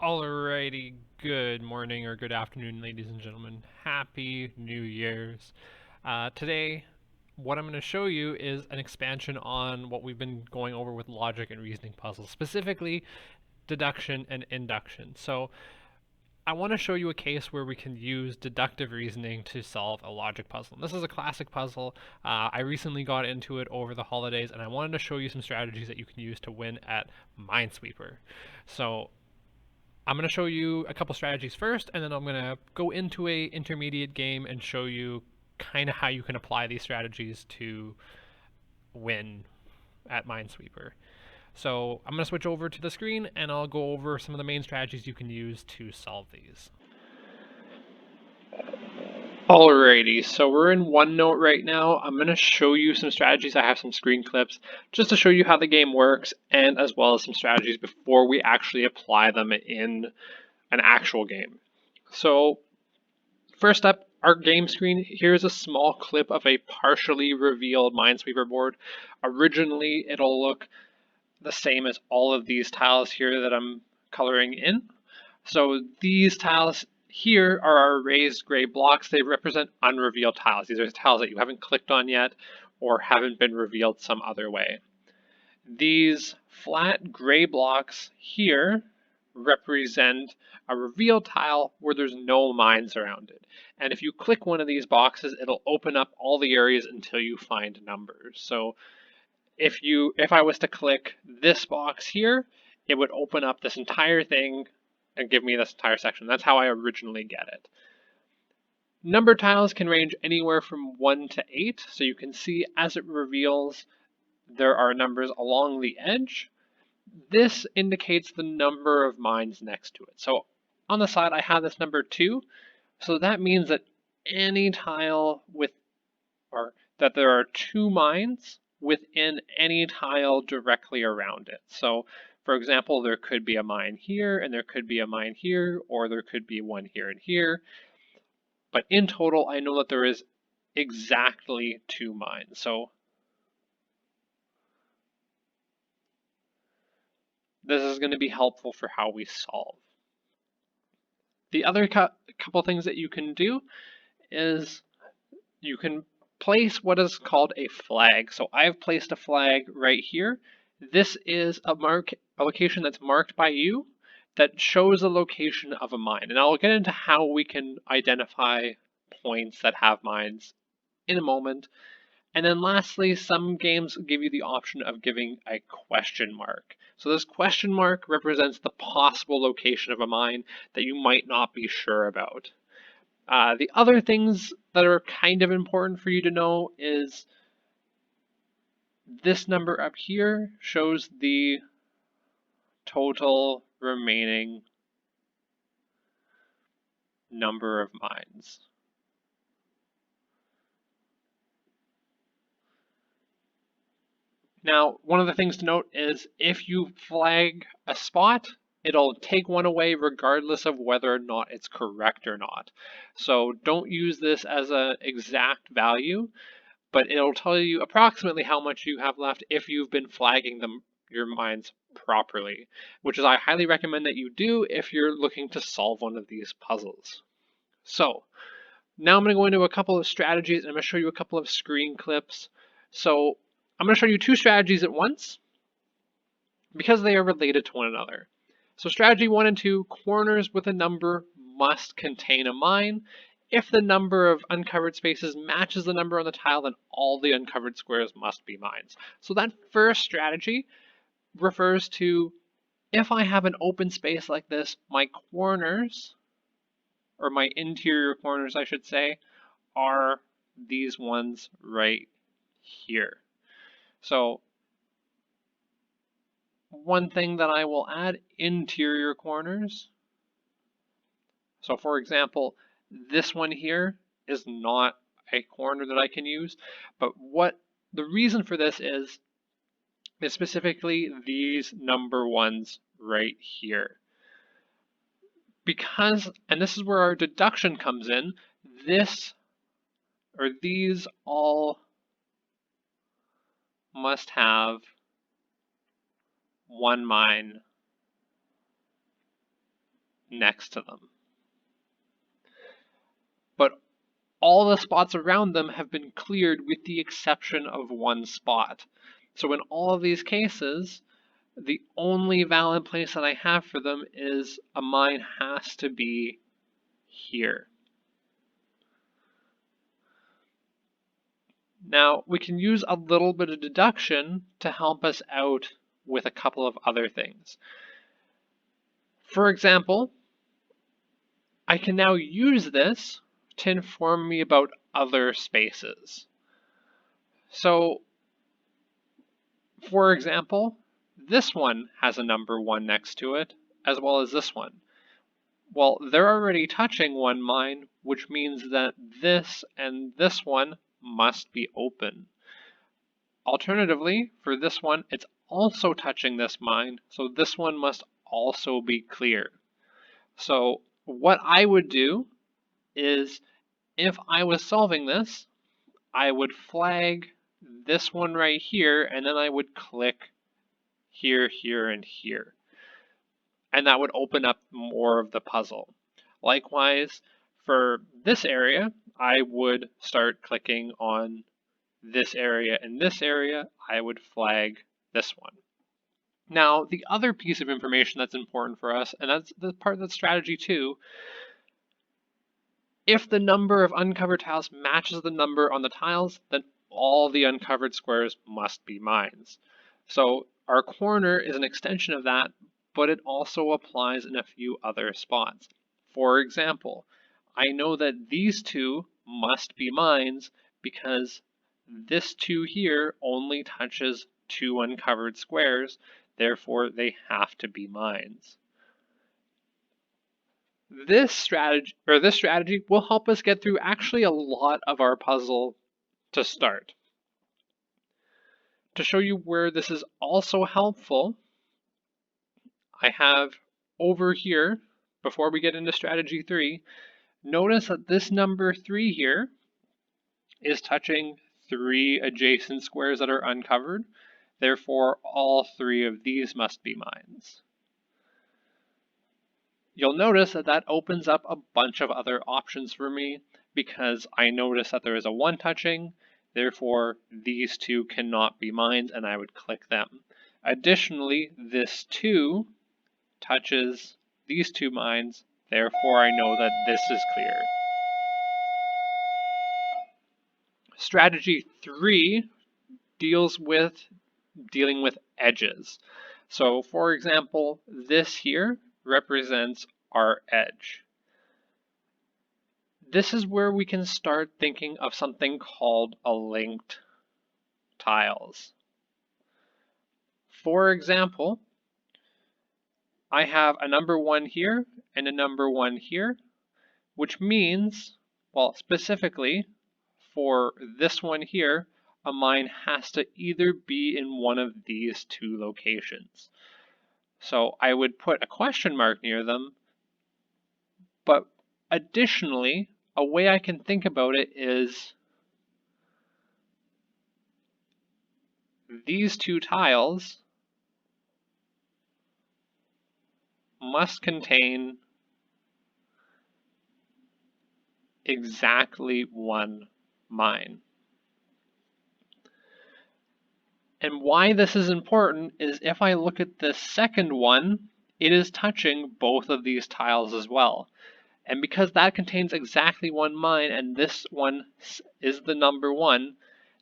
Alrighty, good morning or good afternoon, ladies and gentlemen. Happy New Year's. Today, what I'm going to show you is an expansion on what we've been going over with logic and reasoning puzzles, specifically deduction and induction. So, I want to show you a case where we can use deductive reasoning to solve a logic puzzle. And this is a classic puzzle. I recently got into it over the holidays, and I wanted to show you some strategies that you can use to win at Minesweeper. So, I'm going to show you a couple strategies first, and then I'm going to go into a intermediate game and show you kind of how you can apply these strategies to win at Minesweeper. So I'm going to switch over to the screen, and I'll go over some of the main strategies you can use to solve these. Alrighty, so we're in OneNote right now. I'm going to show you some strategies. I have some screen clips just to show you how the game works, and as well as some strategies before we actually apply them in an actual game. So first up, our game screen. Here's a small clip of a partially revealed Minesweeper board. Originally, it'll look the same as all of these tiles here that I'm coloring in. So these tiles here are our raised gray blocks. They represent unrevealed tiles. These are tiles that you haven't clicked on yet or haven't been revealed some other way. These flat gray blocks here represent a reveal tile where there's no mines around it. And if you click one of these boxes, it'll open up all the areas until you find numbers. So if I was to click this box here, it would open up this entire thing and give me this entire section. That's how I originally get it. Number tiles can range anywhere from 1 to 8, so you can see as it reveals there are numbers along the edge. This indicates the number of mines next to it. So on the side I have this number 2, so that means that any tile with, or that there are 2 mines within any tile directly around it. So for example, there could be a mine here, and there could be a mine here, or there could be one here and here. But in total, I know that there is exactly 2 mines. So this is going to be helpful for how we solve. The other couple things that you can do is you can place what is called a flag. So I've placed a flag right here. This is a location that's marked by you that shows the location of a mine. And I'll get into how we can identify points that have mines in a moment. And then lastly, some games give you the option of giving a question mark. So this question mark represents the possible location of a mine that you might not be sure about. The other things that are kind of important for you to know is this number up here shows the total remaining number of mines. Now, one of the things to note is if you flag a spot, it'll take one away regardless of whether or not it's correct or not. So don't use this as an exact value, but it'll tell you approximately how much you have left if you've been flagging your mines properly, which is I highly recommend that you do if you're looking to solve one of these puzzles. So now I'm going to go into a couple of strategies and I'm going to show you a couple of screen clips. So I'm going to show you 2 strategies at once because they are related to one another. So strategy 1 and 2, corners with a number must contain a mine. If the number of uncovered spaces matches the number on the tile, then all the uncovered squares must be mines. So that first strategy refers to if I have an open space like this, my corners, or my interior corners I should say, are these ones right here. So one thing that I will add, interior corners. So for example, this one here is not a corner that I can use, but what the reason for this is specifically these number ones right here. Because, and this is where our deduction comes in, this or these all must have 1 mine next to them. But all the spots around them have been cleared with the exception of one spot. So in all of these cases, the only valid place that I have for them is a mine has to be here. Now, we can use a little bit of deduction to help us out with a couple of other things. For example, I can now use this to inform me about other spaces. So, for example, this one has a number 1 next to it, as well as this one. Well, they're already touching one mine, which means that this and this one must be open. Alternatively, for this one, it's also touching this mine, so this one must also be clear. So what I would do is, if I was solving this, I would flag this one right here, and then I would click here, here, and here. And that would open up more of the puzzle. Likewise, for this area, I would start clicking on this area and this area. I would flag this one. Now, the other piece of information that's important for us, and that's the part that's strategy 2, if the number of uncovered tiles matches the number on the tiles, then all the uncovered squares must be mines. So our corner is an extension of that, but it also applies in a few other spots. For example, I know that these two must be mines because this 2 here only touches 2 uncovered squares, therefore they have to be mines. This strategy will help us get through actually a lot of our puzzle to start. To show you where this is also helpful, I have over here, before we get into strategy 3, notice that this number 3 here is touching 3 adjacent squares that are uncovered. Therefore, all 3 of these must be mines. You'll notice that that opens up a bunch of other options for me because I notice that there is a 1 touching, therefore these 2 cannot be mines, and I would click them. Additionally, this 2 touches these 2 mines, therefore I know that this is clear. Strategy 3 deals with dealing with edges. So for example, this here represents our edge. This is where we can start thinking of something called a linked tiles. For example, I have a number 1 here and a number 1 here, which means, well, specifically for this one here, a mine has to either be in one of these 2 locations. So I would put a question mark near them, but additionally, a way I can think about it is these 2 tiles must contain exactly 1 mine. And why this is important is if I look at this second one, it is touching both of these tiles as well. And because that contains exactly 1 mine and this one is the number 1,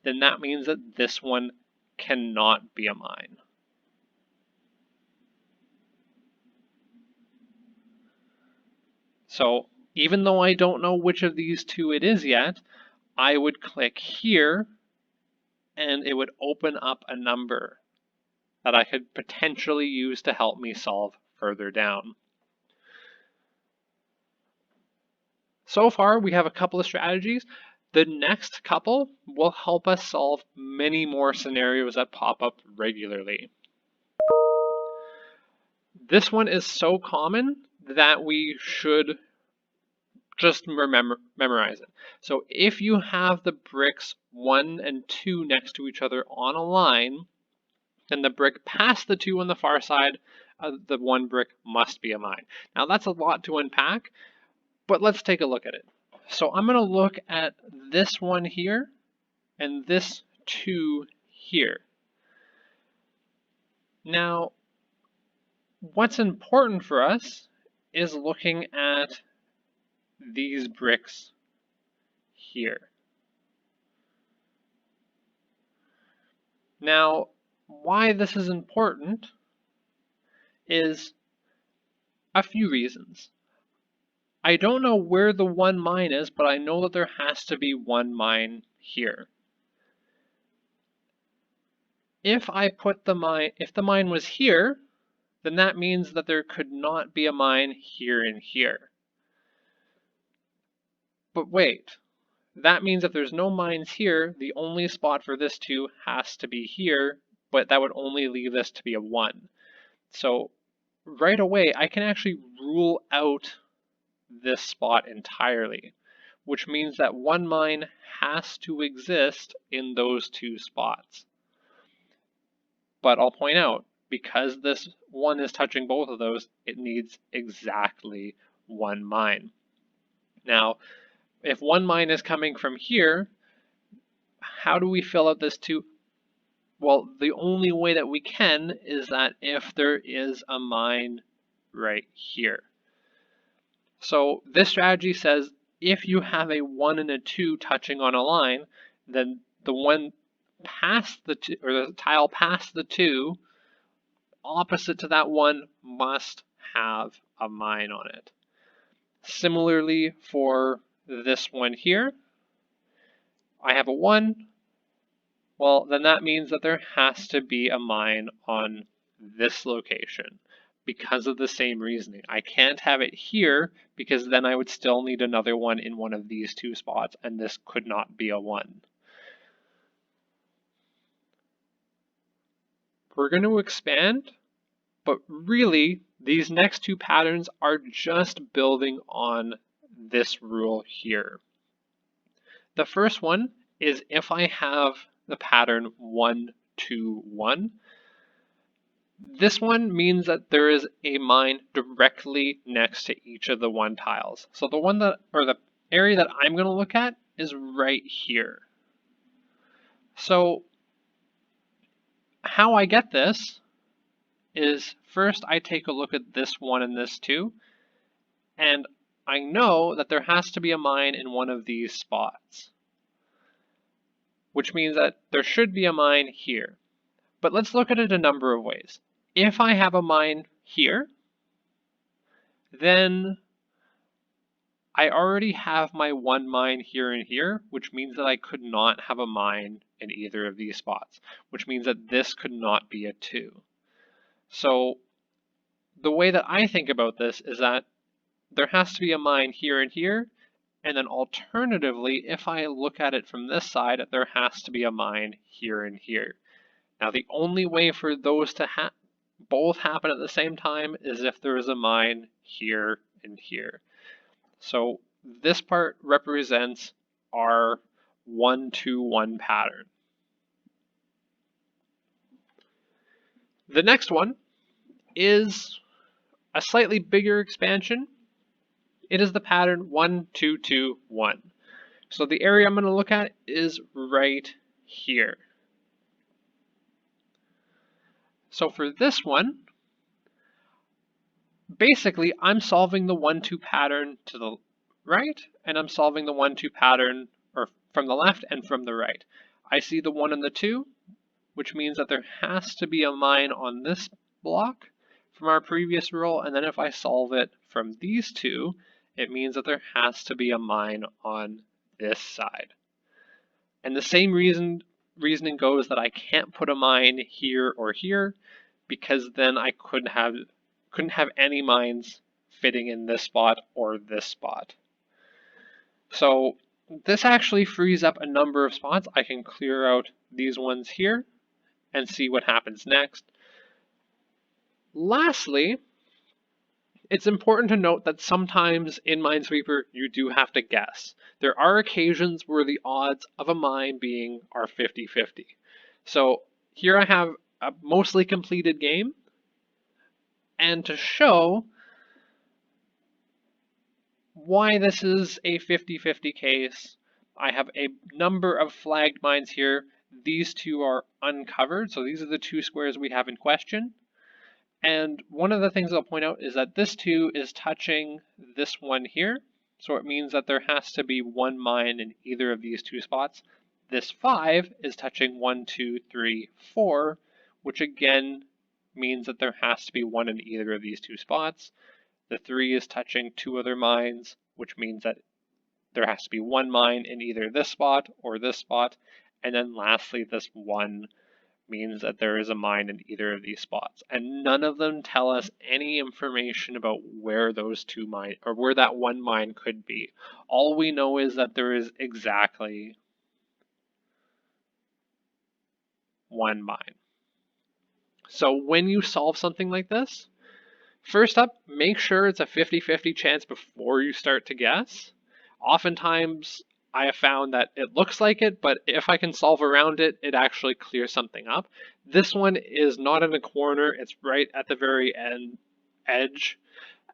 then that means that this one cannot be a mine. So even though I don't know which of these 2 it is yet, I would click here and it would open up a number that I could potentially use to help me solve further down. So far, we have a couple of strategies. The next couple will help us solve many more scenarios that pop up regularly. This one is so common that we should just memorize it. So if you have the bricks 1 and 2 next to each other on a line, then the brick past the 2 on the far side the one brick must be a mine. Now that's a lot to unpack, but let's take a look at it. So I'm going to look at this one here and this 2 here. Now, what's important for us is looking at these bricks here. Now, why this is important is a few reasons. I don't know where the one mine is, but I know that there has to be one mine here. If the mine was here, then that means that there could not be a mine here and here. But wait, that means if there's no mines here, the only spot for this 2 has to be here, but that would only leave this to be a 1. So right away, I can actually rule out this spot entirely, which means that one mine has to exist in those 2 spots. But I'll point out, because this 1 is touching both of those, it needs exactly one mine. Now, if one mine is coming from here, how do we fill out this 2? Well, the only way that we can is that if there is a mine right here. So this strategy says if you have a 1 and a 2 touching on a line, then the one past the 2, or the tile past the 2, opposite to that 1 must have a mine on it. Similarly for this one here, I have a 1. Well, then that means that there has to be a mine on this location because of the same reasoning. I can't have it here because then I would still need another one in one of these 2 spots, and this could not be a 1. We're going to expand, but really these next 2 patterns are just building on this rule here. The first one is if I have the pattern 1, 2, 1. This one means that there is a mine directly next to each of the 1 tiles. So the area that I'm going to look at is right here. So how I get this is first I take a look at this 1 and this 2, and I know that there has to be a mine in one of these spots, which means that there should be a mine here. But let's look at it a number of ways. If I have a mine here, then I already have my 1 mine here and here, which means that I could not have a mine in either of these spots, which means that this could not be a 2. So the way that I think about this is that there has to be a mine here and here, and then alternatively, if I look at it from this side, there has to be a mine here and here. Now the only way for those to both happen at the same time is if there is a mine here and here. So this part represents our 1, 2, 1 pattern. The next one is a slightly bigger expansion. It is the pattern 1, 2, 2, 1. So the area I'm going to look at is right here. So for this one, basically I'm solving the 1, 2 pattern to the right, and I'm solving the 1, 2 pattern from the left and from the right. I see the 1 and the 2, which means that there has to be a mine on this block from our previous rule, and then if I solve it from these 2, it means that there has to be a mine on this side. And the same reasoning goes that I can't put a mine here or here, because then I couldn't have any mines fitting in this spot or this spot. So this actually frees up a number of spots. I can clear out these ones here and see what happens next. Lastly, it's important to note that sometimes in Minesweeper you do have to guess. There are occasions where the odds of a mine being are 50-50. So here I have a mostly completed game, And to show why this is a 50-50 case, I have a number of flagged mines here. These two are uncovered, so these are the two squares we have in question. And one of the things I'll point out is that this 2 is touching this one here, so it means that there has to be one mine in either of these two spots. This 5 is touching 1, 2, 3, 4, which again means that there has to be one in either of these two spots. The 3 is touching two other mines, which means that there has to be one mine in either this spot or this spot. And then lastly, this 1 means that there is a mine in either of these spots. And none of them tell us any information about where those two mine or where that one mine could be. All we know is that there is exactly one mine. So when you solve something like this, first up, make sure it's a 50-50 chance before you start to guess. Oftentimes, I have found that it looks like it, but if I can solve around it, it actually clears something up. This one is not in a corner, it's right at the very edge,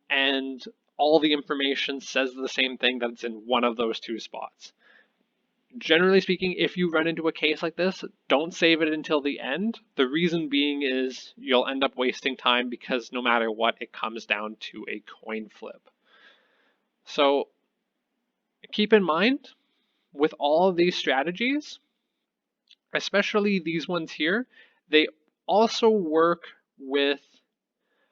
and all the information says the same thing, that it's in one of those two spots. Generally speaking, if you run into a case like this, don't save it until the end. The reason being is you'll end up wasting time because no matter what, it comes down to a coin flip. So keep in mind, with all of these strategies, especially these ones here, they also work with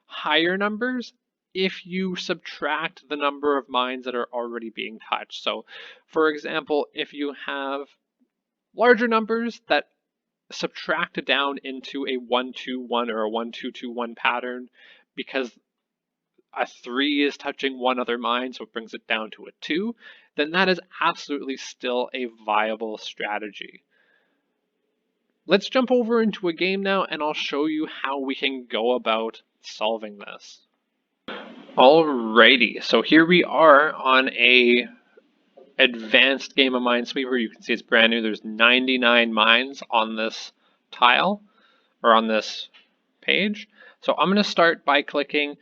higher numbers if you subtract the number of mines that are already being touched. So for example, if you have larger numbers that subtract down into a 1-2-1 or a 1-2-2-1 pattern because a 3 is touching one other mine, so it brings it down to a 2, then that is absolutely still a viable strategy. Let's jump over into a game now and I'll show you how we can go about solving this. Alrighty, so here we are on a advanced game of Minesweeper. You can see it's brand new. There's 99 mines on this tile or on this page. So I'm going to start by clicking.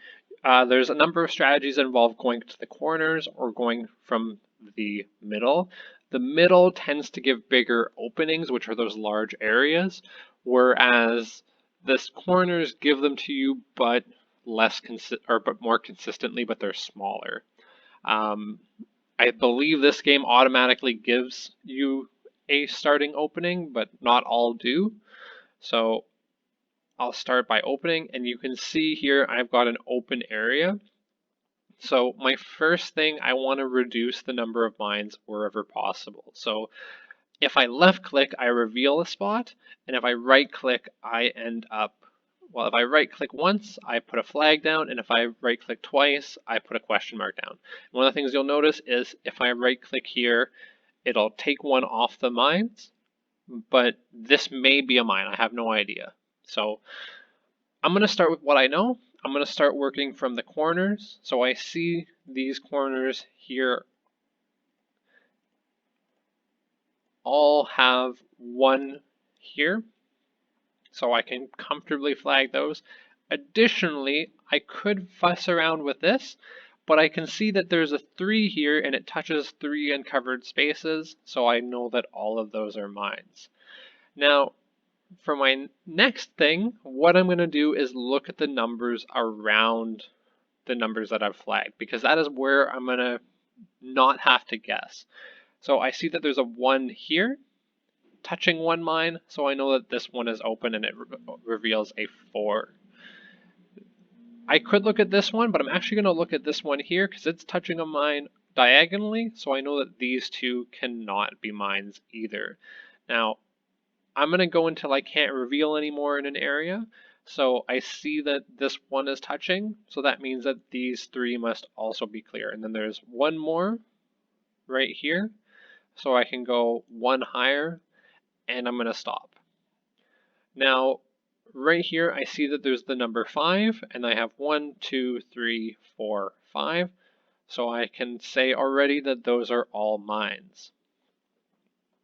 There's a number of strategies that involve going to the corners or going from the middle. The middle tends to give bigger openings, which are those large areas, whereas the corners give them to you, but more consistently, but they're smaller. I believe this game automatically gives you a starting opening, but not all do. So I'll start by opening, and you can see here I've got an open area. So my first thing, I want to reduce the number of mines wherever possible. So if I left click, I reveal a spot, and if I right click, I end up, well, if I right click once, I put a flag down, and if I right click twice, I put a question mark down. One of the things you'll notice is if I right click here, it'll take one off the mines, but this may be a mine, I have no idea. So I'm going to start with what I know. I'm going to start working from the corners. So I see these corners here all have one here. So I can comfortably flag those. Additionally, I could fuss around with this, but I can see that there's a 3 here and it touches 3 uncovered spaces. So I know that all of those are mines. Now, for my next thing, what I'm going to do is look at the numbers around the numbers that I've flagged, because that is where I'm going to not have to guess. So I see that there's a 1 here touching one mine, so I know that this one is open and it reveals a 4. I could look at this one, but I'm actually going to look at this one here because it's touching a mine diagonally, so I know that these two cannot be mines either. Now, I'm going to go until I can't reveal anymore in an area. So I see that this one is touching, so that means that these 3 must also be clear. And then there's one more right here, so I can go 1 higher, and I'm going to stop. Now, right here, I see that there's the number 5, and I have 1, 2, 3, 4, 5. So I can say already that those are all mines.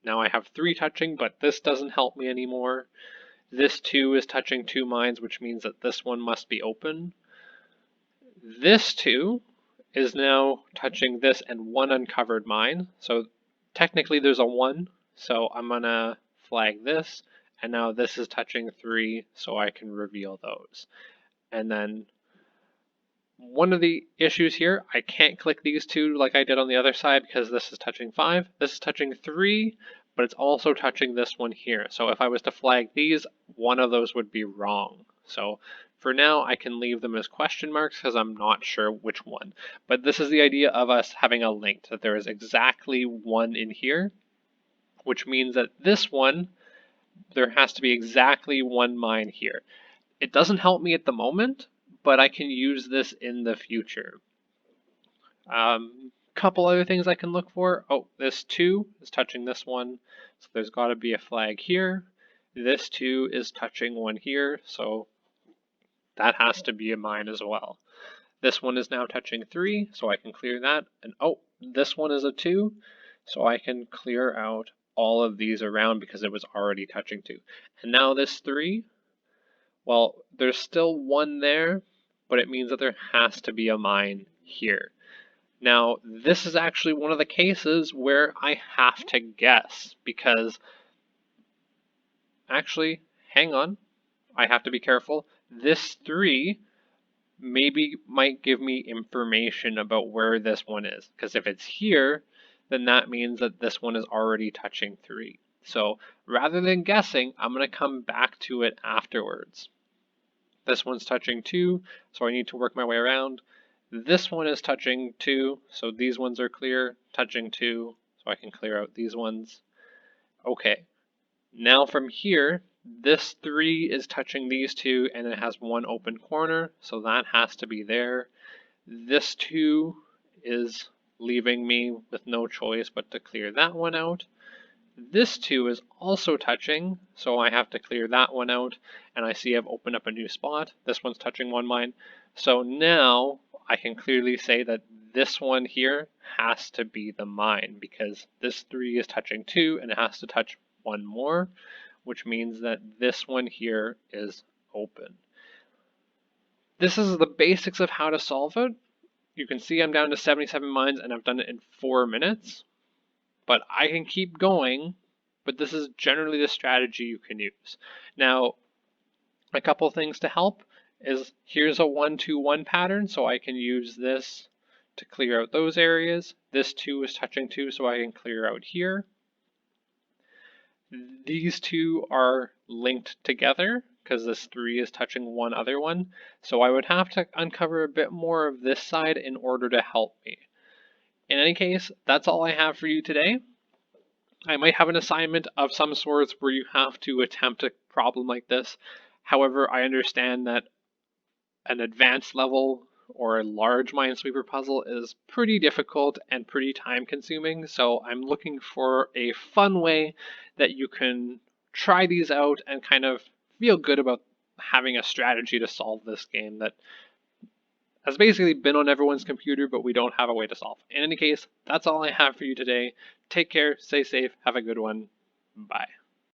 Now I have 3 touching, but this doesn't help me anymore. This 2 is touching 2 mines, which means that this one must be open. This 2 is now touching this and 1 uncovered mine. So technically there's a 1, so I'm going to flag this, and now this is touching 3, so I can reveal those. And then one of the issues here, I can't click these 2 like I did on the other side because this is touching 5. This is touching 3, but it's also touching this one here. So if I was to flag these, one of those would be wrong. So for now, I can leave them as question marks because I'm not sure which one. But this is the idea of us having a link, that there is exactly 1 in here, which means that this one, there has to be exactly 1 mine here. It doesn't help me at the moment, but I can use this in the future. Couple other things I can look for. Oh, this 2 is touching this one, so there's got to be a flag here. This 2 is touching 1 here, so that has to be a mine as well. This one is now touching 3, so I can clear that. And oh, this one is a 2, so I can clear out all of these around because it was already touching 2. And now this 3, well, there's still 1 there, but it means that there has to be a mine here. Now, this is actually one of the cases where I have to guess because, actually, hang on, I have to be careful. This 3 maybe might give me information about where this one is, because if it's here, then that means that this one is already touching 3. So rather than guessing, I'm going to come back to it afterwards. This one's touching 2, so I need to work my way around. This one is touching 2, so these ones are clear, touching 2, so I can clear out these ones. Okay, now from here, this 3 is touching these 2, and it has 1 open corner, so that has to be there. This 2 is leaving me with no choice but to clear that one out. This 2 is also touching, so I have to clear that one out, and I see I've opened up a new spot. This one's touching 1 mine. So now I can clearly say that this one here has to be the mine because this 3 is touching 2 and it has to touch 1 more, which means that this one here is open. This is the basics of how to solve it. You can see I'm down to 77 mines and I've done it in 4 minutes. But I can keep going, but this is generally the strategy you can use. Now, a couple things to help is here's a 1-2-1 pattern, so I can use this to clear out those areas. This 2 is touching 2, so I can clear out here. These 2 are linked together because this 3 is touching 1 other one, so I would have to uncover a bit more of this side in order to help me. In any case, that's all I have for you today. I might have an assignment of some sorts where you have to attempt a problem like this. However, I understand that an advanced level or a large Minesweeper puzzle is pretty difficult and pretty time consuming, so I'm looking for a fun way that you can try these out and kind of feel good about having a strategy to solve this game that has basically been on everyone's computer, but we don't have a way to solve. In any case, that's all I have for you today. Take care, stay safe, have a good one. Bye.